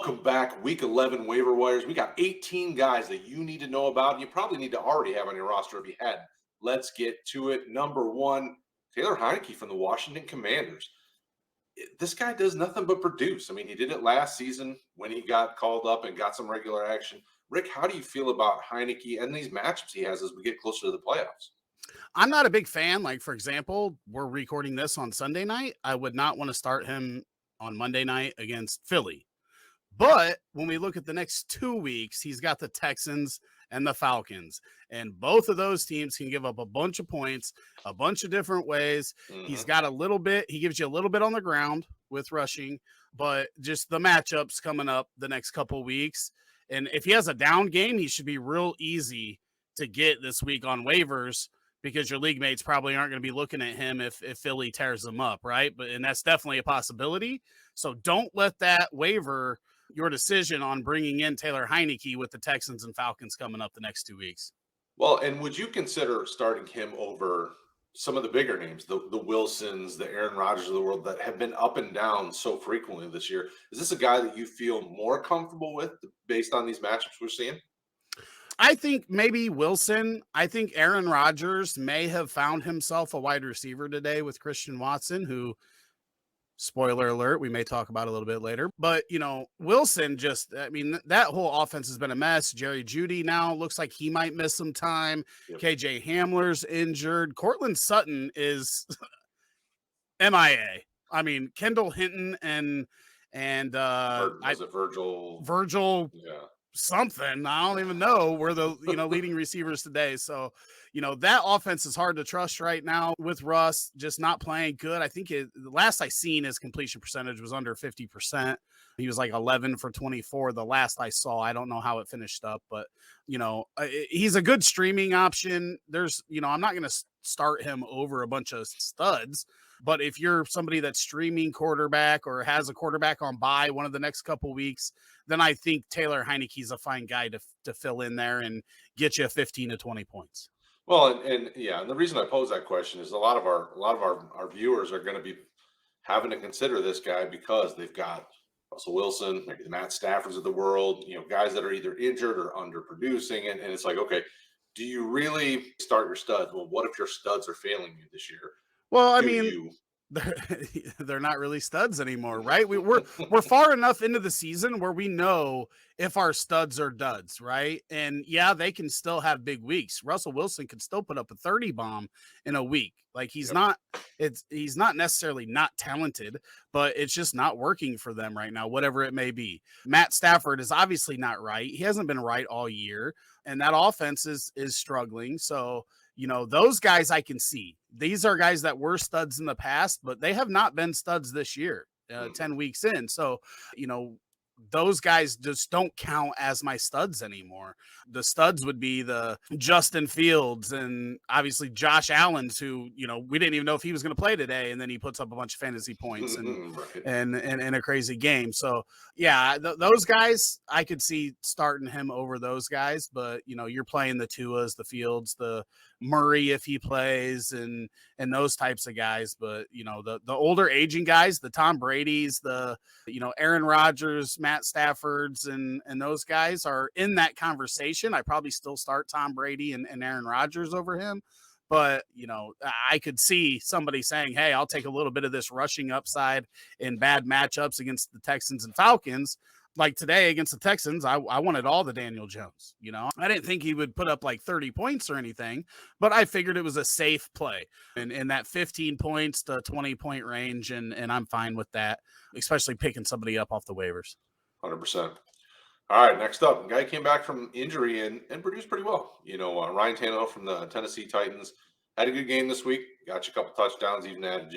Welcome back. Week 11 waiver wires. We got 18 guys that you need to know about. And you probably need to already have on your roster if you hadn't. Let's get to it. Number one, Taylor Heinicke from the Washington Commanders. This guy does nothing but produce. I mean, he did it last season when he got called up and got some regular action. Rick, how do you feel about Heinicke and these matchups he has as we get closer to the playoffs? I'm not a big fan. Like, for example, we're recording this on Sunday night. I would not want to start him on Monday night against Philly. But when we look at the next 2 weeks, he's got the Texans and the Falcons. And both of those teams can give up a bunch of points, a bunch of different ways. He's got a little bit, he gives you a little bit on the ground with rushing, but just the matchups coming up the next couple weeks. And if he has a down game, he should be real easy to get this week on waivers, because your league mates probably aren't going to be looking at him if Philly tears them up, right? And that's definitely a possibility. So don't let that waiver your decision on bringing in Taylor Heinicke with the Texans and Falcons coming up the next 2 weeks. Well, and would you consider starting him over some of the bigger names, the Wilsons, the Aaron Rodgers of the world that have been up and down so frequently this year? Is this a guy that you feel more comfortable with based on these matchups we're seeing? I think maybe Wilson. I think Aaron Rodgers may have found himself a wide receiver today with Christian Watson, who, spoiler alert, we may talk about a little bit later. But, Wilson that whole offense has been a mess. Jerry Jeudy now looks like he might miss some time. Yep. KJ Hamler's injured. Cortland Sutton is MIA. I mean, Kendall Hinton and Virgil. Yeah. Something I don't even know were the leading receivers today. So that offense is hard to trust right now with Russ just not playing good. I think the last I seen his completion percentage was under 50%. He was like 11 for 24 the last I saw. I don't know how it finished up, but he's a good streaming option. There's I'm not going to start him over a bunch of studs. But if you're somebody that's streaming quarterback or has a quarterback on bye one of the next couple weeks, then I think Taylor Heinicke's a fine guy to fill in there and get you 15 to 20 points. Well, and the reason I pose that question is a lot of our viewers are going to be having to consider this guy because they've got Russell Wilson, maybe the Matt Staffords of the world, guys that are either injured or underproducing. And it's like, okay, do you really start your studs? Well, what if your studs are failing you this year? Well, I mean, they're not really studs anymore, right? We're far enough into the season where we know if our studs are duds, right? And yeah, they can still have big weeks. Russell Wilson could still put up a 30 bomb in a week. Like he's not necessarily not talented, but it's just not working for them right now, whatever it may be. Matt Stafford is obviously not right. He hasn't been right all year, and that offense is struggling. So, those guys I can see. These are guys that were studs in the past, but they have not been studs this year, 10 weeks in. So, those guys just don't count as my studs anymore. The studs would be the Justin Fields and obviously Josh Allen's, who, we didn't even know if he was going to play today. And then he puts up a bunch of fantasy points and a crazy game. So yeah, those guys, I could see starting him over those guys, but you're playing the Tuas, the Fields, the Murray, if he plays, and those types of guys. But, the older aging guys, the Tom Brady's, the, Aaron Rodgers, Matt Stafford's, and those guys are in that conversation. I probably still start Tom Brady and Aaron Rodgers over him. But, I could see somebody saying, hey, I'll take a little bit of this rushing upside in bad matchups against the Texans and Falcons. Like today against the Texans, I wanted all the Daniel Jones. I didn't think he would put up like 30 points or anything, but I figured it was a safe play in that 15 points to 20 point range. And I'm fine with that, especially picking somebody up off the waivers. 100%. All right, next up, guy came back from injury and produced pretty well. Ryan Tannehill from the Tennessee Titans had a good game this week. Got you a couple touchdowns, even had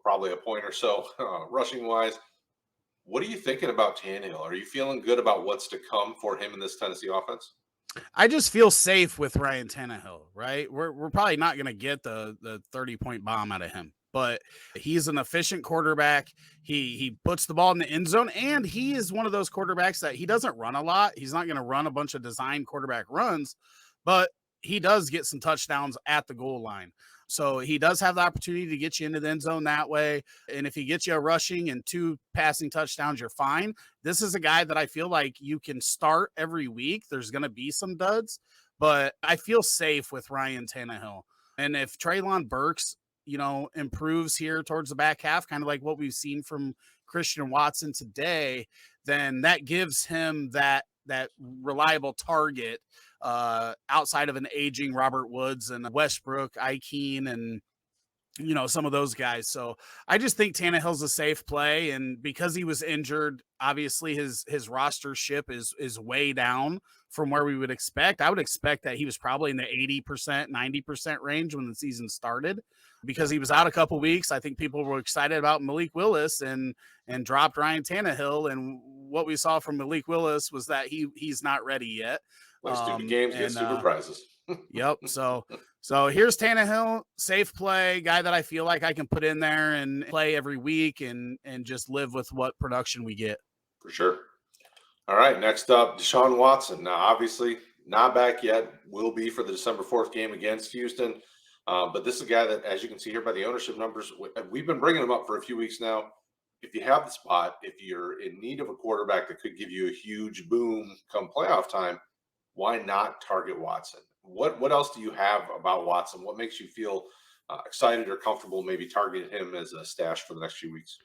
probably a point or so rushing wise. What are you thinking about Tannehill? Are you feeling good about what's to come for him in this Tennessee offense? I just feel safe with Ryan Tannehill, right? We're probably not going to get the 30-point bomb out of him, but he's an efficient quarterback. He puts the ball in the end zone, and he is one of those quarterbacks that he doesn't run a lot. He's not going to run a bunch of design quarterback runs, but he does get some touchdowns at the goal line. So he does have the opportunity to get you into the end zone that way. And if he gets you a rushing and 2 passing touchdowns, you're fine. This is a guy that I feel like you can start every week. There's going to be some duds, but I feel safe with Ryan Tannehill. And if Treylon Burks, improves here towards the back half, kind of like what we've seen from Christian Watson today, then that gives him that reliable target outside of an aging Robert Woods and Westbrook, Ikeen, and some of those guys. So I just think Tannehill's a safe play, and because he was injured, obviously his roster ship is way down from where we would expect. I would expect that he was probably in the 80%, 90% range when the season started. Because he was out a couple weeks, I think people were excited about Malik Willis and dropped Ryan Tannehill. And what we saw from Malik Willis was that he's not ready yet. Play stupid games, get stupid prizes. Yep. So here's Tannehill, safe play, guy that I feel like I can put in there and play every week and just live with what production we get. For sure. All right, next up, Deshaun Watson. Now, obviously, not back yet. Will be for the December 4th game against Houston. But this is a guy that, as you can see here by the ownership numbers, we've been bringing him up for a few weeks now. If you have the spot, if you're in need of a quarterback that could give you a huge boom come playoff time, why not target Watson? What else do you have about Watson? What makes you feel excited or comfortable maybe targeting him as a stash for the next few weeks?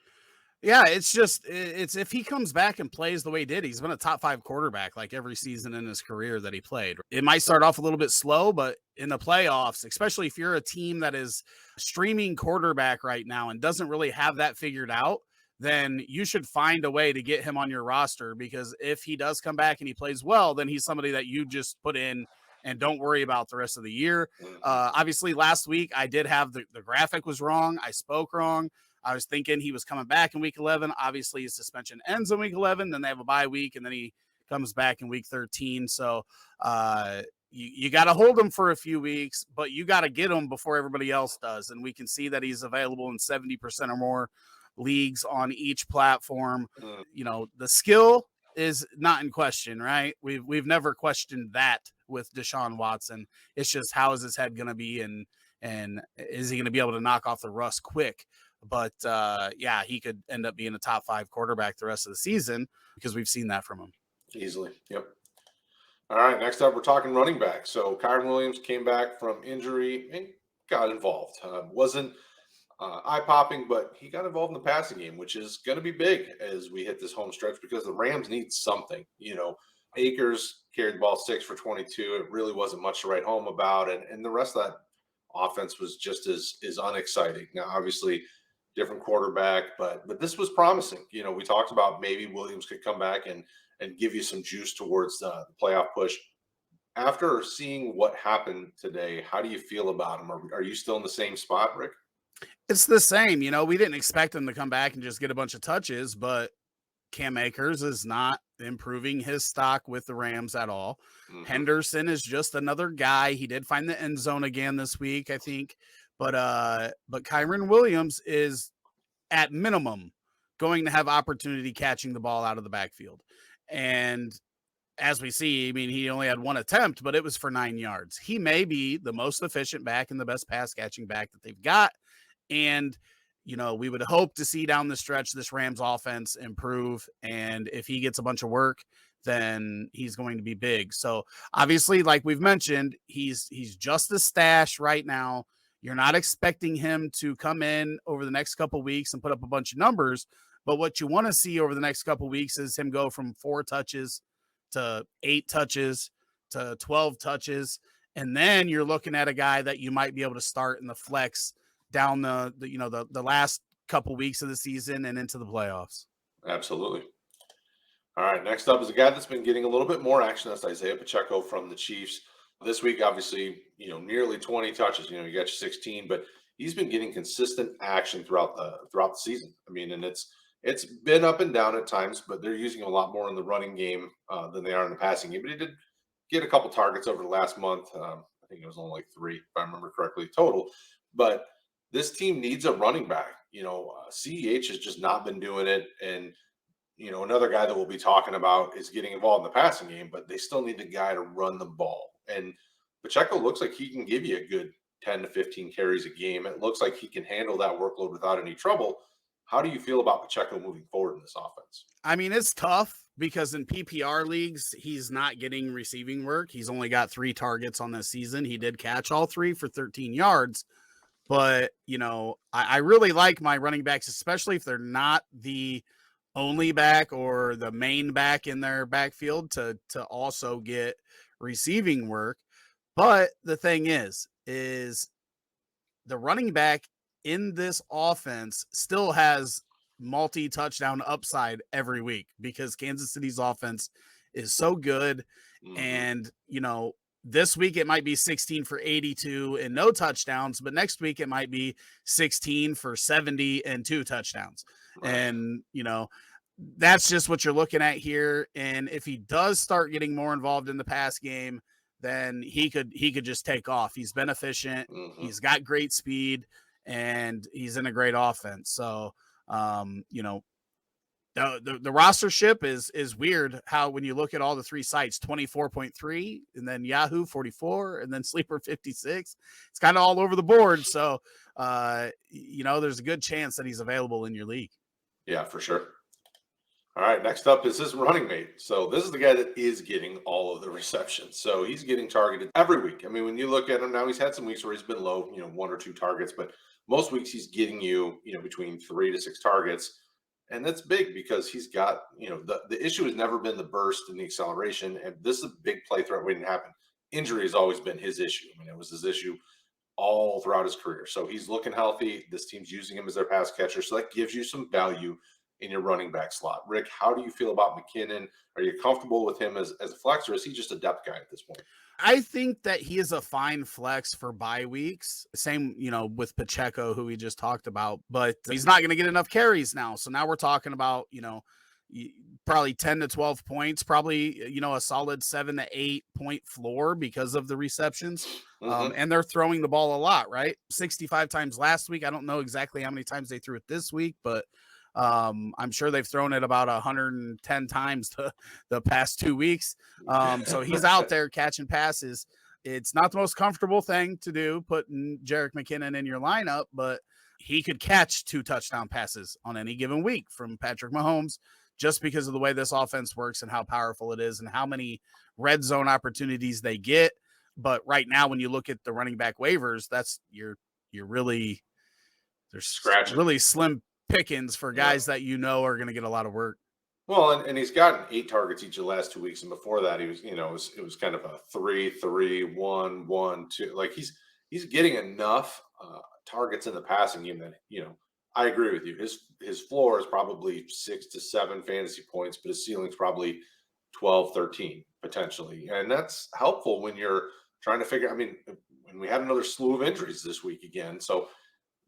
Yeah, it's if he comes back and plays the way he did, he's been a top 5 quarterback like every season in his career that he played. It might start off a little bit slow, but in the playoffs, especially if you're a team that is streaming quarterback right now and doesn't really have that figured out, then you should find a way to get him on your roster, because if he does come back and he plays well, then he's somebody that you just put in and don't worry about the rest of the year. Obviously, last week I did have the graphic was wrong. I spoke wrong. I was thinking he was coming back in week 11. Obviously, his suspension ends in week 11. Then they have a bye week, and then he comes back in week 13. So you got to hold him for a few weeks, but you got to get him before everybody else does. And we can see that he's available in 70% or more leagues on each platform. The skill is not in question, right? We've never questioned that with Deshaun Watson. It's just how is his head going to be, and is he going to be able to knock off the rust quick? But yeah, he could end up being a top 5 quarterback the rest of the season because we've seen that from him. Easily. Yep. All right. Next up, we're talking running back. So Kyren Williams came back from injury and got involved. Wasn't eye-popping, but he got involved in the passing game, which is going to be big as we hit this home stretch because the Rams need something. Akers carried the ball 6 for 22. It really wasn't much to write home about. And the rest of that offense was just as unexciting. Now, obviously, different quarterback, but this was promising. We talked about maybe Williams could come back and give you some juice towards the playoff push. After seeing what happened today, how do you feel about him? Are you still in the same spot, Rick? It's the same. We didn't expect him to come back and just get a bunch of touches, but Cam Akers is not improving his stock with the Rams at all. Henderson is just another guy. He did find the end zone again this week, I think. But Kyren Williams is at minimum going to have opportunity catching the ball out of the backfield. And as we see, he only had 1 attempt, but it was for 9 yards. He may be the most efficient back and the best pass catching back that they've got. And, we would hope to see down the stretch this Rams offense improve. And if he gets a bunch of work, then he's going to be big. So obviously, like we've mentioned, he's just a stash right now. You're not expecting him to come in over the next couple of weeks and put up a bunch of numbers. But what you want to see over the next couple of weeks is him go from 4 touches to 8 touches to 12 touches. And then you're looking at a guy that you might be able to start in the flex down the last couple weeks of the season and into the playoffs. Absolutely. All right. Next up is a guy that's been getting a little bit more action. That's Isiah Pacheco from the Chiefs. This week, obviously, nearly 20 touches. You got your 16, but he's been getting consistent action throughout the season. And it's been up and down at times, but they're using him a lot more in the running game than they are in the passing game. But he did get a couple targets over the last month. I think it was only like 3, if I remember correctly, total. But this team needs a running back. CEH has just not been doing it. And, another guy that we'll be talking about is getting involved in the passing game, but they still need the guy to run the ball. And Pacheco looks like he can give you a good 10 to 15 carries a game. It looks like he can handle that workload without any trouble. How do you feel about Pacheco moving forward in this offense? I mean, it's tough because in PPR leagues, he's not getting receiving work. He's only got 3 targets on this season. He did catch all 3 for 13 yards. But, I really like my running backs, especially if they're not the only back or the main back in their backfield to also get receiving work. But the thing is the running back in this offense still has multi-touchdown upside every week because Kansas City's offense is so good. Mhm. And, this week it might be 16 for 82 and no touchdowns, but next week it might be 16 for 70 and 2 touchdowns. Right. And, that's just what you're looking at here. And if he does start getting more involved in the pass game, then he could just take off. He's been efficient. Mhm. He's got great speed and he's in a great offense. So, the rostership is weird how when you look at all the 3 sites, 24.3 and then Yahoo 44 and then Sleeper 56, it's kind of all over the board. So, there's a good chance that he's available in your league. Yeah, for sure. All right, next up is his running mate. So this is the guy that is getting all of the receptions. So he's getting targeted every week. I mean, when you look at him now, he's had some weeks where he's been low, 1 or 2 targets, but most weeks he's getting you, between 3 to 6 targets. And that's big because he's got, the issue has never been the burst and the acceleration. And this is a big play threat waiting to happen. Injury has always been his issue. I mean, it was his issue all throughout his career. So he's looking healthy. This team's using him as their pass catcher. So that gives you some value in your running back slot. Rick, how do you feel about McKinnon? Are you comfortable with him as a flex, or is he just a depth guy at this point? I think that he is a fine flex for bye weeks. Same, with Pacheco, who we just talked about, but he's not going to get enough carries now. So now we're talking about, probably 10 to 12 points, probably, a solid 7 to 8 point floor because of the receptions. And they're throwing the ball a lot, right? 65 times last week. I don't know exactly how many times they threw it this week, but I'm sure they've thrown it about 110 times the past 2 weeks. So he's out there catching passes. It's not the most comfortable thing to do, putting Jerick McKinnon in your lineup, but he could catch 2 touchdown passes on any given week from Patrick Mahomes just because of the way this offense works and how powerful it is and how many red zone opportunities they get. But right now, when you look at the running back waivers, that's you're really there's Scratching. really slim pickings for guys that are going to get a lot of work. Well, and he's gotten 8 targets each of the last 2 weeks, and before that, he was, it was kind of a 3, 3, 1, 1, 2. Like he's getting enough targets in the passing game that I agree with you. His floor is probably 6 to 7 fantasy points, but his ceiling's probably 12, 13 potentially, and that's helpful when you're trying to figure. I mean, when we had another slew of injuries this week again, so.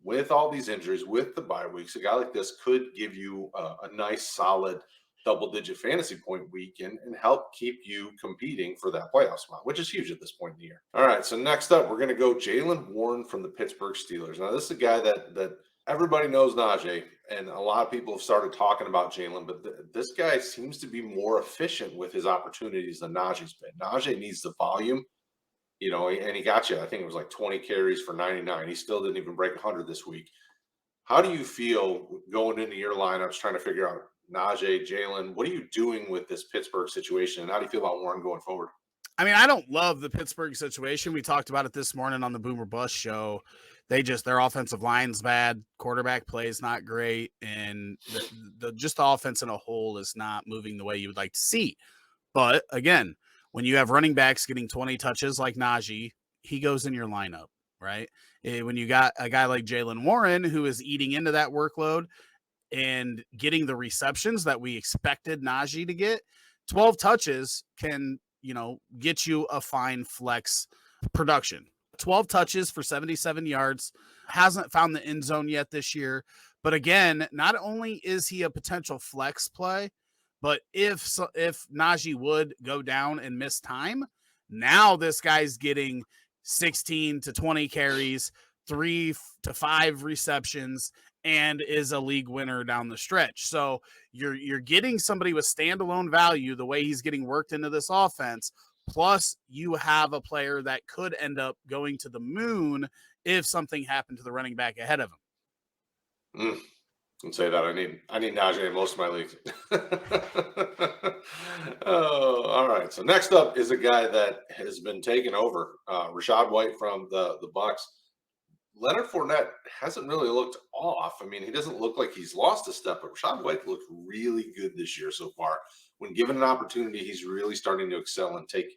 With all these injuries, with the bye weeks, a guy like this could give you a nice, solid double-digit fantasy point week and help keep you competing for that playoff spot, which is huge at this point in the year. All right, so next up, we're going to go Jaylen Warren from the Pittsburgh Steelers. Now, this is a guy that everybody knows Najee, and a lot of people have started talking about Jaylen, but this guy seems to be more efficient with his opportunities than Najee's been. Najee needs the volume. And he got you. I think it was like 20 carries for 99. He still didn't even break 100 this week. How do you feel going into your lineups, trying to figure out Najee, Jaylen? What are you doing with this Pittsburgh situation? And how do you feel about Warren going forward? I mean, I don't love the Pittsburgh situation. We talked about it this morning on the Boomer Bust show. Their offensive line's bad. Quarterback play is not great. And the offense in a whole is not moving the way you would like to see. But again, when you have running backs getting 20 touches like Najee, he goes in your lineup, right? When you got a guy like Jaylen Warren who is eating into that workload and getting the receptions that we expected Najee to get, 12 touches can, get you a fine flex production. 12 touches for 77 yards, hasn't found the end zone yet this year. But again, not only is he a potential flex play, but if Najee would go down and miss time, now this guy's getting 16 to 20 carries, 3 to 5 receptions, and is a league winner down the stretch. So you're getting somebody with standalone value the way he's getting worked into this offense, Plus, you have a player that could end up going to the moon if something happened to the running back ahead of him. Don't say that. I need Najee in most of my leagues. Oh, all right. So next up is a guy that has been taken over, Rachaad White from the Bucks. Leonard Fournette hasn't really looked off. I mean, he doesn't look like he's lost a step, but Rachaad White looked really good this year so far. When given an opportunity, he's really starting to excel and take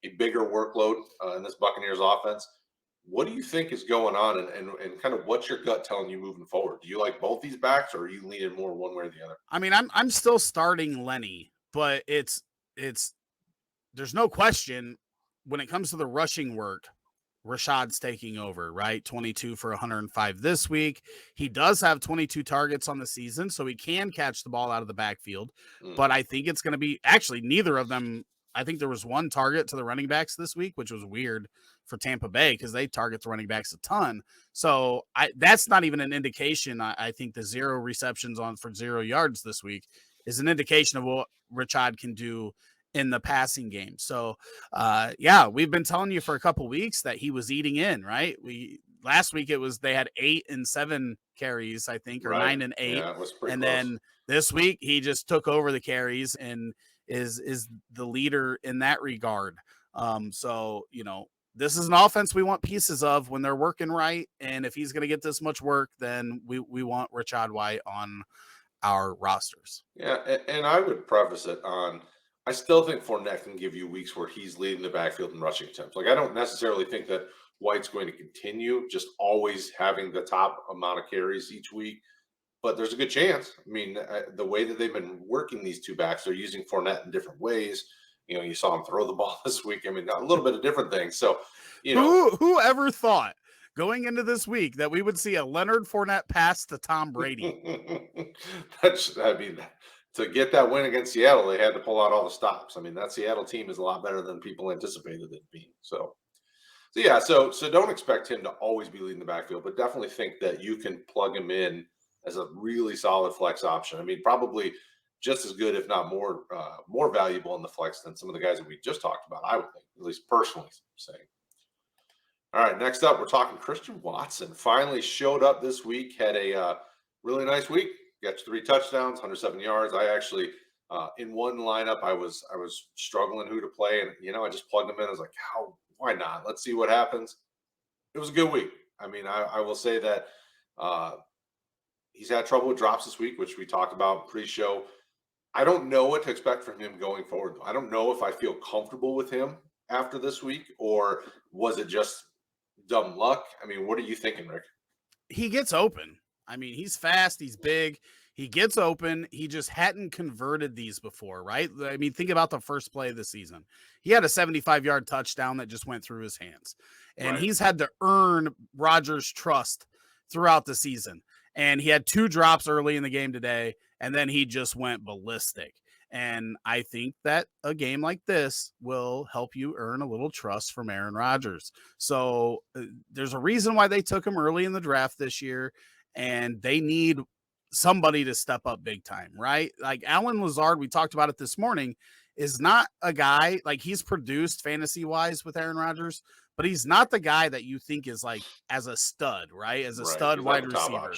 a bigger workload in this Buccaneers offense. What do you think is going on, and kind of what's your gut telling you moving forward? Do you like both these backs, or are you leaning more one way or the other? I mean, I'm still starting Lenny, but it's there's no question when it comes to the rushing work, Rashaad's taking over, right? 22 for 105 this week. He does have 22 targets on the season, so he can catch the ball out of the backfield. But I think it's going to be actually neither of them. I think there was one target to the running backs this week, which was weird for Tampa Bay because they target the running backs a ton. So that's not even an indication. I think the 0 receptions for 0 yards this week is an indication of what Rachaad can do in the passing game. So yeah, we've been telling you for a couple weeks that he was eating in, right? Last week they had 8 and 7 carries, I think, or 9 and 8. Yeah, it was pretty and close. Then this week he just took over the carries and is the leader in that regard. So, this is an offense we want pieces of when they're working right. And if he's going to get this much work, then we want Rachaad White on our rosters. Yeah, and I would preface it on, I still think Fournette can give you weeks where he's leading the backfield in rushing attempts. Like, I don't necessarily think that White's going to continue just always having the top amount of carries each week, but there's a good chance. I mean, the way that they've been working these two backs, they're using Fournette in different ways. You saw him throw the ball this week. I mean, a little bit of different things. So, who ever thought going into this week that we would see a Leonard Fournette pass to Tom Brady? To get that win against Seattle, they had to pull out all the stops. I mean, that Seattle team is a lot better than people anticipated it being. So don't expect him to always be leading the backfield, but definitely think that you can plug him in as a really solid flex option. I mean, probably just as good, if not more valuable in the flex than some of the guys that we just talked about, I would think, at least personally saying. All right, next up, we're talking Christian Watson. Finally showed up this week, had a really nice week. Got 3 touchdowns, 107 yards. I actually, in one lineup, I was struggling who to play, and I just plugged him in. I was like, why not? Let's see what happens. It was a good week. I mean, I will say that he's had trouble with drops this week, which we talked about pre-show. I don't know what to expect from him going forward. I don't know if I feel comfortable with him after this week, or was it just dumb luck? I mean, what are you thinking, Rick? He gets open. I mean, he's fast, he's big, he gets open. He just hadn't converted these before, right? I mean, think about the first play of the season. He had a 75-yard touchdown that just went through his hands. And he's had to earn Rodgers' trust throughout the season. And he had 2 drops early in the game today, and then he just went ballistic. And I think that a game like this will help you earn a little trust from Aaron Rodgers. So there's a reason why they took him early in the draft this year, and they need somebody to step up big time, right? Like Allen Lazard, we talked about it this morning, is not a guy, like he's produced fantasy-wise with Aaron Rodgers, but he's not the guy that you think is like as a stud, right? As a stud wide receiver.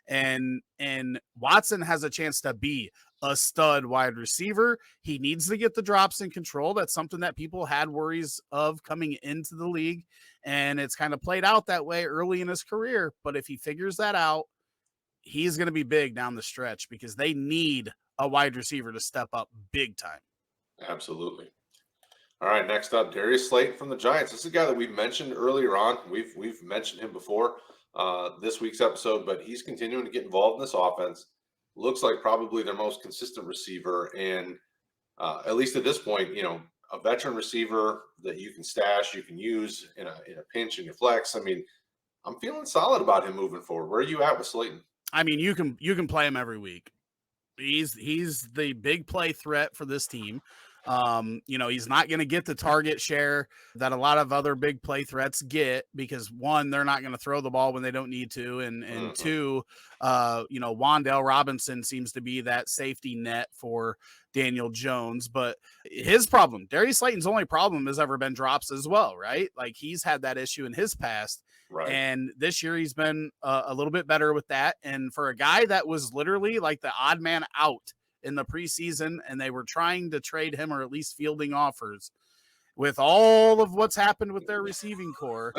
And Watson has a chance to be a stud wide receiver. He needs to get the drops in control. That's something that people had worries of coming into the league, and it's kind of played out that way early in his career. But if he figures that out, he's going to be big down the stretch because they need a wide receiver to step up big time. Absolutely. All right, next up, Darius Slayton from the Giants. This is a guy that we mentioned earlier on. We've mentioned him before this week's episode, but he's continuing to get involved in this offense. Looks like probably their most consistent receiver, and at least at this point, a veteran receiver that you can stash, you can use in a pinch in your flex. I mean, I'm feeling solid about him moving forward. Where are you at with Slayton? I mean, you can play him every week. He's the big play threat for this team. He's not going to get the target share that a lot of other big play threats get because one, they're not going to throw the ball when they don't need to. And two, Wan'Dale Robinson seems to be that safety net for Daniel Jones. But his problem, Darius Slayton's only problem has ever been drops as well, right? Like he's had that issue in his past. Right. And this year he's been a little bit better with that. And for a guy that was literally like the odd man out in the preseason, and they were trying to trade him or at least fielding offers with all of what's happened with their receiving core,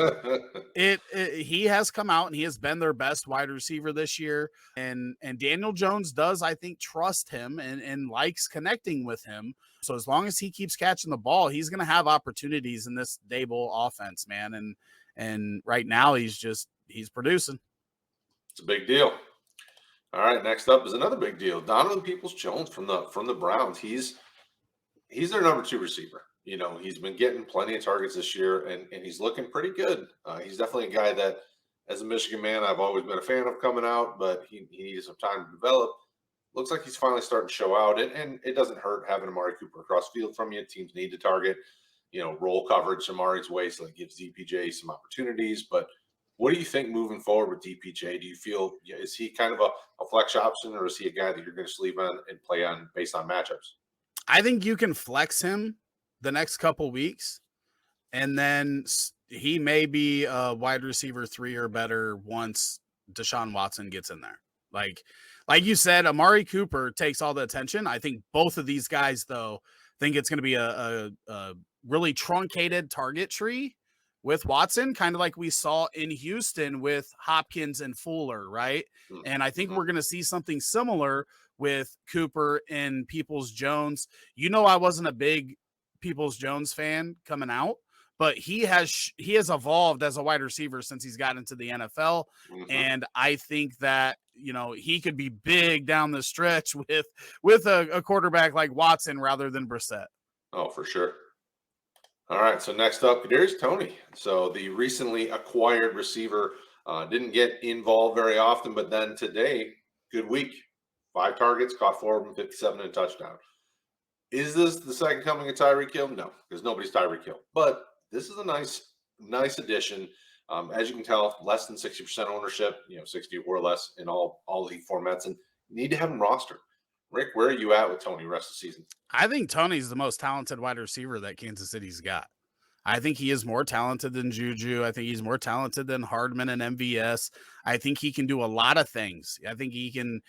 he has come out and he has been their best wide receiver this year. And Daniel Jones does, I think, trust him and likes connecting with him. So as long as he keeps catching the ball, he's going to have opportunities in this Dable offense, man. And right now he's producing. It's a big deal. All right, next up is another big deal. Donovan Peoples-Jones from the Browns. He's their number 2 receiver. He's been getting plenty of targets this year, and he's looking pretty good. He's definitely a guy that, as a Michigan man, I've always been a fan of coming out, but he needs some time to develop. Looks like he's finally starting to show out, and it doesn't hurt having Amari Cooper across the field from you. Teams need to target, roll coverage Amari's way, so it gives DPJ some opportunities, but what do you think moving forward with DPJ? Do you feel, is he kind of a flex option, or is he a guy that you're going to sleep on and play on based on matchups? I think you can flex him the next couple weeks, and then he may be a wide receiver 3 or better once Deshaun Watson gets in there. Like you said, Amari Cooper takes all the attention. I think both of these guys, though, think it's going to be a really truncated target tree with Watson, kind of like we saw in Houston with Hopkins and Fuller, right? And I think we're going to see something similar with Cooper and Peoples-Jones. I wasn't a big Peoples-Jones fan coming out, but he has evolved as a wide receiver since he's gotten into the NFL. And I think that, he could be big down the stretch with a quarterback like Watson rather than Brissett. Oh, for sure. All right, so next up, Kadarius Toney. So the recently acquired receiver didn't get involved very often, but then today, good week. 5 targets, caught 4 of them, 57 and a touchdown. Is this the second coming of Tyreek Hill? No, because nobody's Tyreek Hill. But this is a nice addition. As you can tell, less than 60% ownership, 60 or less in all league formats, and you need to have him rostered. Rick, where are you at with Toney rest of the season? I think Toney's the most talented wide receiver that Kansas City's got. I think he is more talented than Juju. I think he's more talented than Hardman and MVS. I think he can do a lot of things. I think he can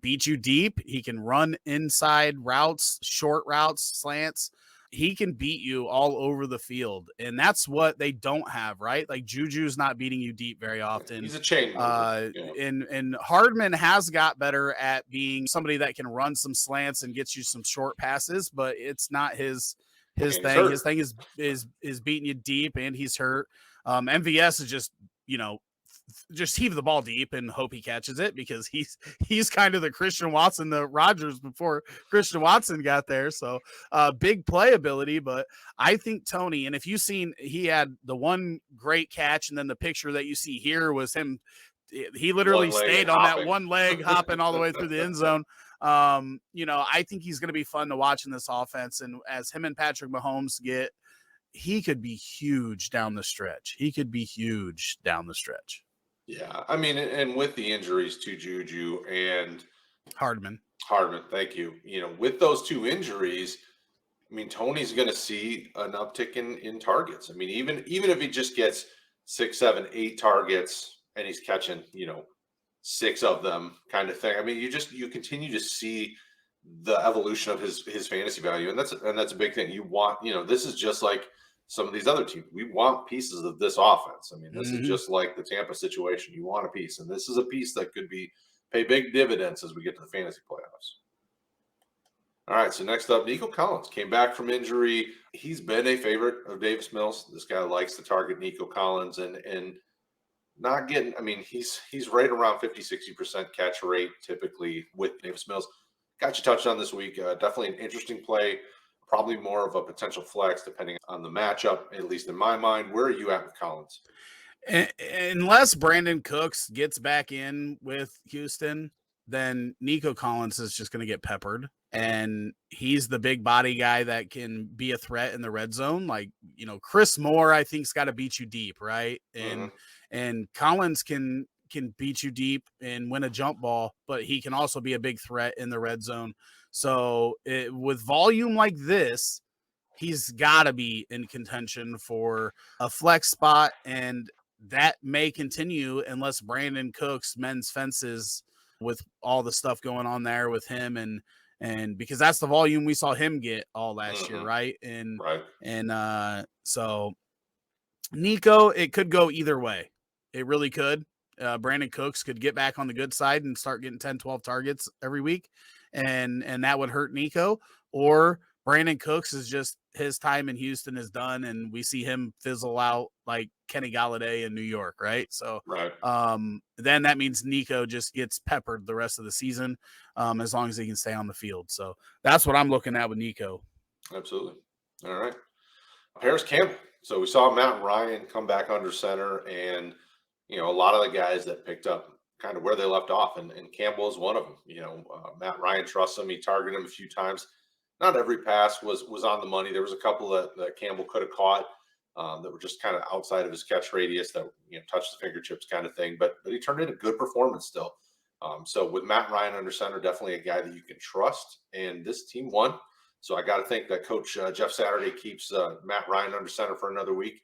beat you deep. He can run inside routes, short routes, slants. He can beat you all over the field. And that's what they don't have, right? Like Juju's not beating you deep very often. He's a chain mover. And Hardman has got better at being somebody that can run some slants and gets you some short passes, but it's not his thing. Hurt. His thing is beating you deep, and he's hurt. MVS is just heave the ball deep and hope he catches it, because he's kind of the Christian Watson, the Rodgers before Christian Watson got there. So big playability, but I think Toney, and if you've seen, he had the one great catch, and then the picture that you see here was him. He literally stayed on that one leg, hopping all the way through the end zone. I think he's going to be fun to watch in this offense. And as him and Patrick Mahomes he could be huge down the stretch. Yeah, I mean, and with the injuries to Juju and Hardman, thank you. With those 2 injuries, I mean, Toney's going to see an uptick in targets. I mean, even if he just gets 6, 7, 8 targets and he's catching, 6 of them, kind of thing. I mean, you continue to see the evolution of his fantasy value, and that's a big thing. You want, this is just like some of these other teams. We want pieces of this offense. I mean, this is just like the Tampa situation. You want a piece, and this is a piece that could pay big dividends as we get to the fantasy playoffs. All right, so next up, Nico Collins came back from injury. He's been a favorite of Davis Mills. This guy likes to target Nico Collins, and not getting, I mean, he's right around 50-60% catch rate typically with Davis Mills. Got you touched on this week. Definitely an interesting play. Probably more of a potential flex depending on the matchup, at least in my mind. Where are you at with Collins? Unless Brandon Cooks gets back in with Houston, then Nico Collins is just going to get peppered. And he's the big body guy that can be a threat in the red zone. Like, Chris Moore, I think, has got to beat you deep, right? And Collins can beat you deep and win a jump ball, but he can also be a big threat in the red zone. So with volume like this, he's got to be in contention for a flex spot, and that may continue unless Brandon Cooks mends fences with all the stuff going on there with him, and because that's the volume we saw him get all last year, right? So Nico, it could go either way. It really could. Brandon Cooks could get back on the good side and start getting 10, 12 targets every week, and that would hurt Nico. Or Brandon Cooks is just, his time in Houston is done, and we see him fizzle out like Kenny Galladay in New York, right? So then that means Nico just gets peppered the rest of the season, as long as he can stay on the field. So that's what I'm looking at with Nico. Absolutely. All right. Parris Campbell. So we saw Matt Ryan come back under center, and a lot of the guys that picked up kind of where they left off, and Campbell is one of them. Matt Ryan trusts him. He targeted him a few times. Not every pass was on the money. There was a couple that Campbell could have caught that were just kind of outside of his catch radius that touched the fingertips kind of thing. But he turned in a good performance still. So with Matt Ryan under center, definitely a guy that you can trust. And this team won. So I got to think that Coach Jeff Saturday keeps Matt Ryan under center for another week.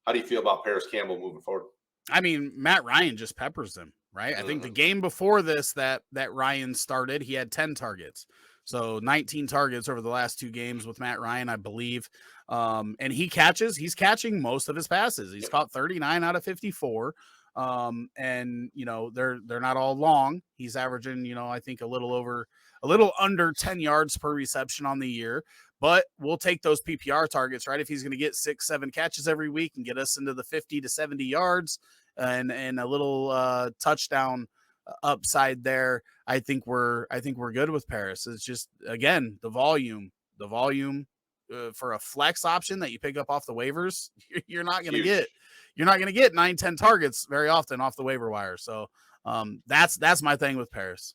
How do you feel about Parris Campbell moving forward? I mean, Matt Ryan just peppers them, right? I think the game before this that Ryan started, he had 10 targets. So 19 targets over the last 2 games with Matt Ryan, I believe. And he's catching most of his passes. He's caught 39 out of 54. And they're not all long. He's averaging, I think a little under 10 yards per reception on the year, but we'll take those PPR targets, right? If he's going to get 6-7 catches every week and get us into the 50 to 70 yards and a little touchdown upside there, I think we're good with Parris. It's just, again, the volume for a flex option that you pick up off the waivers, you're not going to get 9-10 targets very often off the waiver wire. So that's my thing with Parris.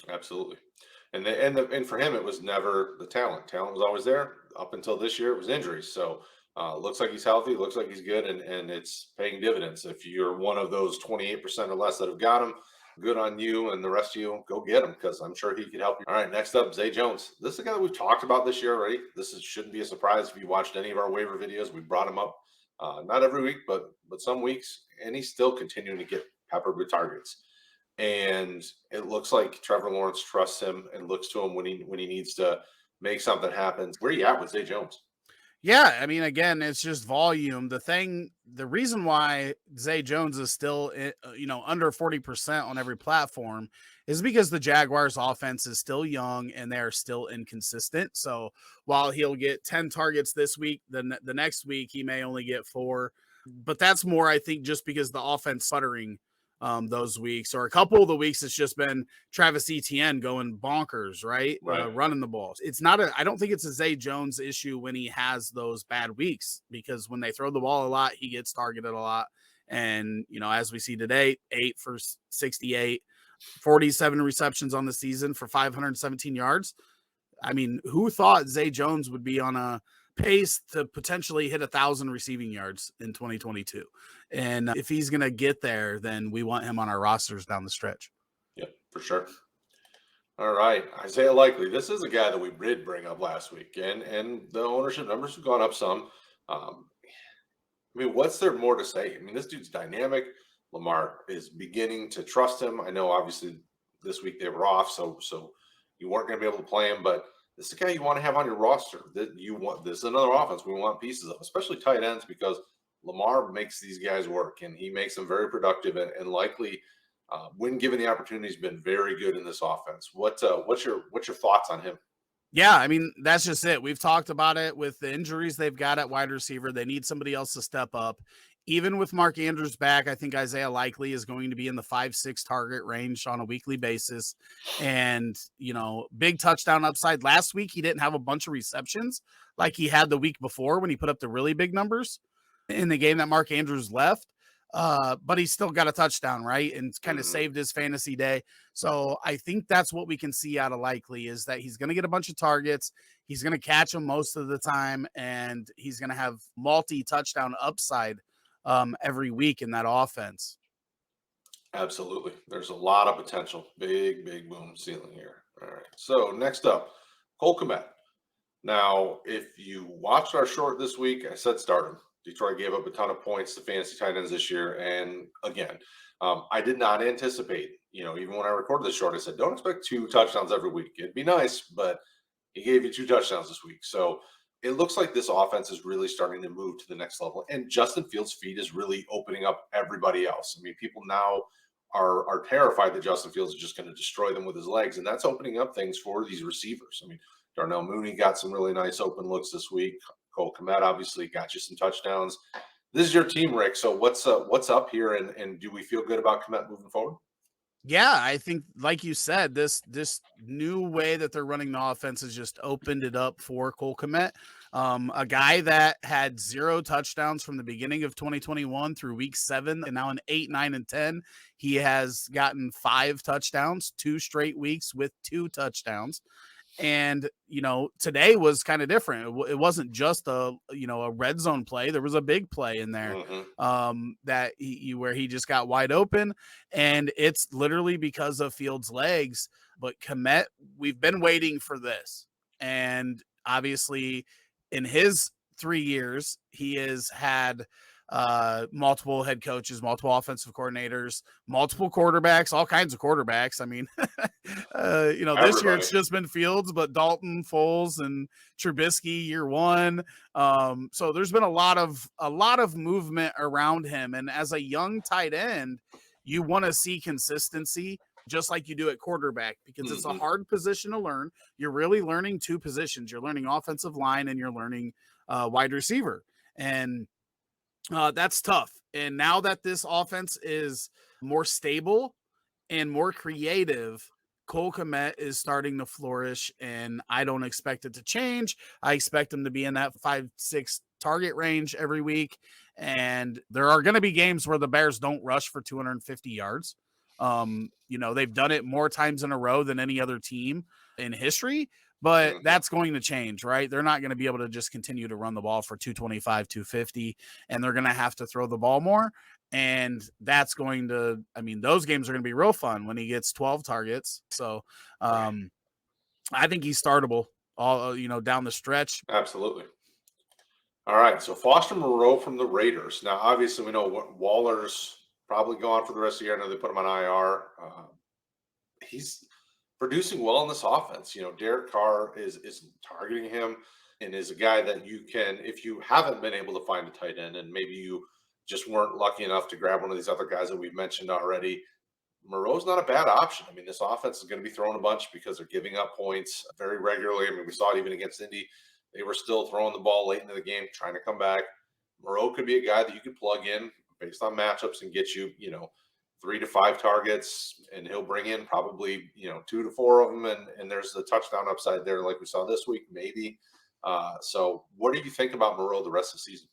Absolutely. And for him, it was never the talent. Talent was always there up until this year. It was injuries. So looks like he's healthy. Looks like he's good, and it's paying dividends. If you're one of those 28% or less that have got him, good on you, and the rest of you, go get him, because I'm sure he could help you. All right, next up, Zay Jones. This is a guy that we've talked about this year already. Shouldn't be a surprise if you watched any of our waiver videos. We brought him up, not every week, but some weeks, and he's still continuing to get peppered with targets. And it looks like Trevor Lawrence trusts him and looks to him when he needs to make something happen. Where are you at with Zay Jones? Yeah, I mean, again, it's just volume. The reason why Zay Jones is still, under 40% on every platform is because the Jaguars' offense is still young and they are still inconsistent. So while he'll get 10 targets this week, then the next week he may only get 4. But that's more, I think, just because the offense sputtering those weeks, or a couple of the weeks it's just been Travis Etienne going bonkers, right? Running the balls. I don't think it's a Zay Jones issue when he has those bad weeks, because when they throw the ball a lot, he gets targeted a lot. And, as we see today, 8 for 68, 47 receptions on the season for 517 yards. I mean, who thought Zay Jones would be on a pace to potentially hit 1,000 receiving yards in 2022? And if he's going to get there, then we want him on our rosters down the stretch. Yeah, for sure. All right, Isaiah Likely. This is a guy that we did bring up last week, and the ownership numbers have gone up some. What's there more to say? This dude's dynamic. Lamar is beginning to trust him. I know, obviously, this week they were off, so you weren't going to be able to play him, but this is a guy you want to have on your roster. This is another offense we want pieces of, especially tight ends, because Lamar makes these guys work, and he makes them very productive, and Likely, when given the opportunity, has been very good in this offense. What's your thoughts on him? Yeah, that's just it. We've talked about it with the injuries they've got at wide receiver. They need somebody else to step up. Even with Mark Andrews back, I think Isaiah Likely is going to be in the 5-6 target range on a weekly basis. And, big touchdown upside. Last week, he didn't have a bunch of receptions like he had the week before when he put up the really big numbers in the game that Mark Andrews left. but he still got a touchdown, right? And kind of Mm-hmm. saved his fantasy day. So I think that's what we can see out of Likely is that he's going to get a bunch of targets. He's going to catch them most of the time, and he's going to have multi-touchdown upside every week in that offense. Absolutely. There's a lot of potential. Big, big boom ceiling here. All right. So next up, Cole Kmet. Now, if you watched our short this week, I said start him. Detroit gave up a ton of points to fantasy tight ends this year. And again, I did not anticipate, even when I recorded this short, I said, don't expect 2 touchdowns every week. It'd be nice, but he gave you 2 touchdowns this week. So it looks like this offense is really starting to move to the next level. And Justin Fields' feet is really opening up everybody else. I mean, people now are terrified that Justin Fields is just going to destroy them with his legs. And that's opening up things for these receivers. I mean, Darnell Mooney got some really nice open looks this week. Cole Kmet obviously got you some touchdowns. This is your team, Rick. So what's up here, and do we feel good about Kmet moving forward? Yeah, I think, like you said, this new way that they're running the offense has just opened it up for Cole Kmet, a guy that had 0 touchdowns from the beginning of 2021 through week 7, and now in 8, 9, and 10, he has gotten 5 touchdowns, 2 straight weeks with 2 touchdowns. And, today was kind of different. It wasn't just a red zone play. There was a big play in there that where he just got wide open. And it's literally because of Fields' legs. But Kmet, we've been waiting for this. And obviously, in his 3 years, he has had multiple head coaches, multiple offensive coordinators, multiple quarterbacks, all kinds of quarterbacks. I mean, this year it's just been Fields, but Dalton, Foles, and Trubisky year 1. So there's been a lot of movement around him. And as a young tight end, you want to see consistency just like you do at quarterback, because it's a hard position to learn. You're really learning 2 positions. You're learning offensive line and you're learning wide receiver. And that's tough. And now that this offense is more stable and more creative, Cole Kmet is starting to flourish, and I don't expect it to change. I expect him to be in that 5-6 target range every week. And there are going to be games where the Bears don't rush for 250 yards. They've done it more times in a row than any other team in history. But that's going to change, right? They're not going to be able to just continue to run the ball for 225, 250, and they're going to have to throw the ball more. And that's going to, those games are going to be real fun when he gets 12 targets. So I think he's startable all, down the stretch. Absolutely. All right. So Foster Moreau from the Raiders. Now, obviously, we know Waller's probably gone for the rest of the year. I know they put him on IR. He's producing well in this offense. Derek Carr is targeting him and is a guy that you can, if you haven't been able to find a tight end and maybe you just weren't lucky enough to grab one of these other guys that we've mentioned already, Moreau's not a bad option. This offense is going to be throwing a bunch because they're giving up points very regularly. We saw it even against Indy. They were still throwing the ball late into the game, trying to come back. Moreau could be a guy that you could plug in based on matchups and get you, 3 to 5 targets, and he'll bring in probably 2 to 4 of them, and there's the touchdown upside there, like we saw this week, maybe. So, what do you think about Moreau the rest of the season?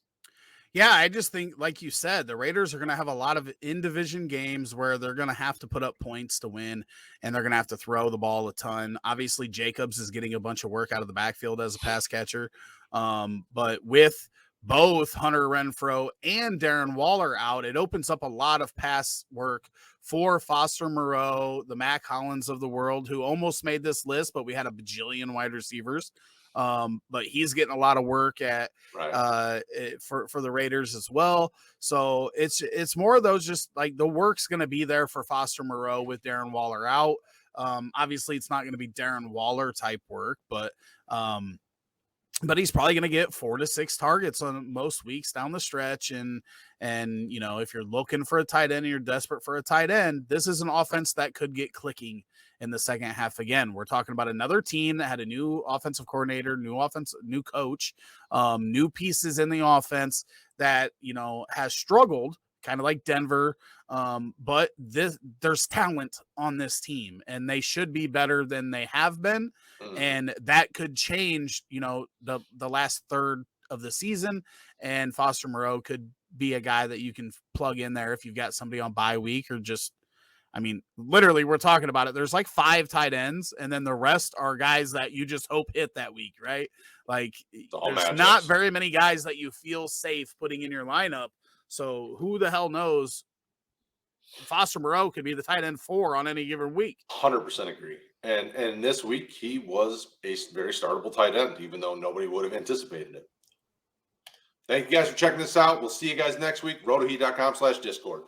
Yeah, I just think, like you said, the Raiders are going to have a lot of in-division games where they're going to have to put up points to win, and they're going to have to throw the ball a ton. Obviously, Jacobs is getting a bunch of work out of the backfield as a pass catcher, but with both Hunter Renfrow and Darren Waller out, it opens up a lot of pass work for Foster Moreau, the Matt Collins of the world, who almost made this list, but we had a bajillion wide receivers. But he's getting a lot of work at for the Raiders as well. So it's more of those, just like the work's going to be there for Foster Moreau with Darren Waller out. Obviously, it's not going to be Darren Waller type work, but he's probably going to get 4 to 6 targets on most weeks down the stretch. And if you're looking for a tight end and you're desperate for a tight end, this is an offense that could get clicking in the second half. Again, we're talking about another team that had a new offensive coordinator, new coach, new pieces in the offense that, has struggled, kind of like Denver. But there's talent on this team, and they should be better than they have been. And that could change, the last third of the season, and Foster Moreau could be a guy that you can plug in there if you've got somebody on bye week, or just, I mean, literally, we're talking about it. There's like 5 tight ends, and then the rest are guys that you just hope hit that week, right? Like, there's not very many guys that you feel safe putting in your lineup. So who the hell knows? Foster Moreau could be the tight end 4 on any given week. 100% agree. And this week, he was a very startable tight end, even though nobody would have anticipated it. Thank you guys for checking this out. We'll see you guys next week. rotoheat.com/discord.